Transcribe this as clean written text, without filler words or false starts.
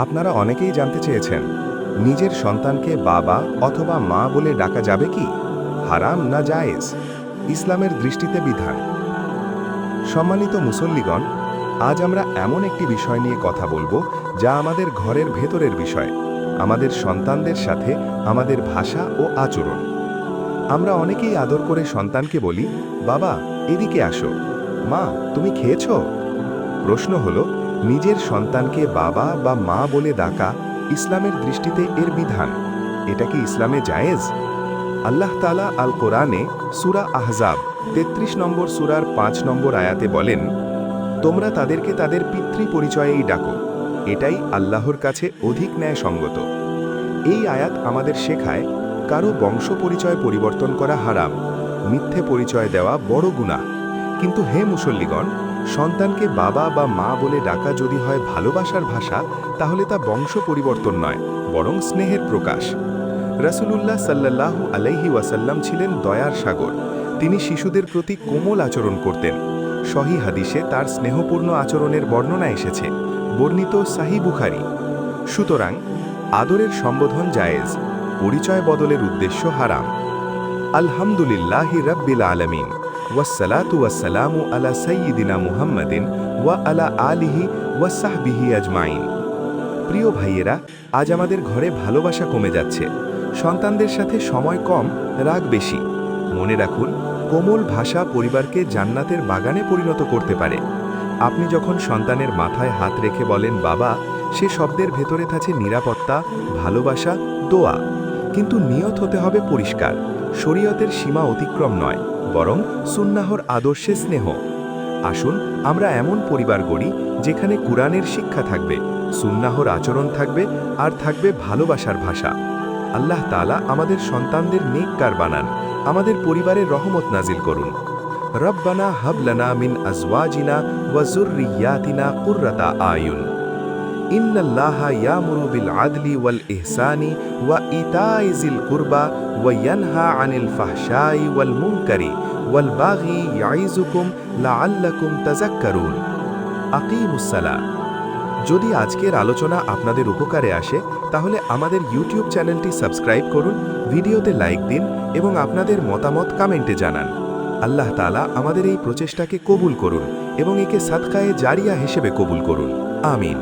আপনারা অনেকেই জানতে চেয়েছেন, নিজের সন্তানকে বাবা অথবা মা বলে ডাকা যাবে কি? হারাম না জায়েজ? ইসলামের দৃষ্টিতে বিধান। সম্মানিত মুসল্লিগণ, আজ আমরা এমন একটি বিষয় নিয়ে কথা বলবো যা আমাদের ঘরের ভেতরের বিষয়, আমাদের সন্তানদের সাথে আমাদের ভাষা ও আচরণ। আমরা অনেকেই আদর করে সন্তানকে বলি, বাবা এদিকে আসো, মা তুমি খেয়েছো? প্রশ্ন হলো, নিজের সন্তানকে বাবা বা মা বলে ডাকা ইসলামের দৃষ্টিতে এর বিধান, এটা কি ইসলামে জায়েজ? আল্লাহ তাআলা আল কোরআনে সূরা আহজাব ৩৩ নম্বর সূরার ৫ নম্বর আয়াতে বলেন, তোমরা তাদেরকে তাদের পিতৃ পরিচয়েই ডাকো, এটাই আল্লাহর কাছে অধিক ন্যায়সঙ্গত। এই আয়াত আমাদের শেখায়, কারো বংশ পরিচয় পরিবর্তন করা হারাম, মিথ্যে পরিচয় দেওয়া বড় গুনাহ। কিন্তু হে মুসল্লিগণ, সন্তানকে বাবা বা মা বলে ডাকা যদি হয় ভালোবাসার ভাষা, তাহলে তা বংশ পরিবর্তন নয়, বরং স্নেহের প্রকাশ। রাসূলুল্লাহ সাল্লাল্লাহু আলাইহি ওয়াসাল্লাম ছিলেন দয়ার সাগর। তিনি শিশুদের প্রতি কোমল আচরণ করতেন। সহিহ হাদিসে তার স্নেহপূর্ণ আচরণের বর্ণনা এসেছে, বর্ণিত সাহিহ বুখারী। সুতরাং আদরের সম্বোধন জায়েজ, পরিচয় বদলের উদ্দেশ্য হারাম। আলহামদুলিল্লাহি রাব্বিল আলামিন, ওয়াসসালাতু ওয়াসসালামু আলা সাইয়্যিদিনা মুহাম্মাদিন ওয়া আলা আলিহি ওয়া সাহবিহি আজমাইন। প্রিয় ভাইয়েরা, আজ আমাদের ঘরে ভালোবাসা কমে যাচ্ছে, সন্তানদের সাথে সময় কম, রাগ বেশি। মনে রাখুন, কোমল ভাষা পরিবারকে জান্নাতের বাগানে পরিণত করতে পারে। আপনি যখন সন্তানের মাথায় হাত রেখে বলেন বাবা, সে শব্দের ভেতরে থাকে নিরাপত্তা, ভালোবাসা, দোয়া। কিন্তু নিয়ত হতে হবে পরিষ্কার, শরীয়তের সীমা অতিক্রম নয়, বরং সুন্নাহর আদর্শে স্নেহ। আসুন আমরা এমন পরিবার গড়ি যেখানে কুরআনের শিক্ষা থাকবে, সুন্নাহর আচরণ থাকবে, আর থাকবে ভালোবাসার ভাষা। আল্লাহ তাআলা আমাদের সন্তানদের নেককার বানান, আমাদের পরিবারের রহমত নাজিল করুন। রব্বানা হাব লানা মিন আজওয়াজিনা ওয়া যুররিয়াতিনা কুররাতা আয়ুন। ইন্নাল্লাহা ইয়ামুরু বিল আদলি ওয়াল ইহসানি ওয়া ইতাই যিল কুরবা ওয়া ইয়ানহা আনিল ফাহশাই ওয়াল মুনকারি ওয়াল বাগি ইয়াইযুকুম লাআল্লাকুম তাযাক্কারুন। আকিমুস সালাহ। যদি আজকের আলোচনা আপনাদের উপকারে আসে, তাহলে আমাদের ইউটিউব চ্যানেলটি সাবস্ক্রাইব করুন, ভিডিওতে লাইক দিন এবং আপনাদের মতামত কমেন্টে জানান। আল্লাহ তাআলা আমাদের এই প্রচেষ্টাকে কবুল করুন এবং একে সাদকায়ে জারিয়া হিসেবে কবুল করুন। আমিন।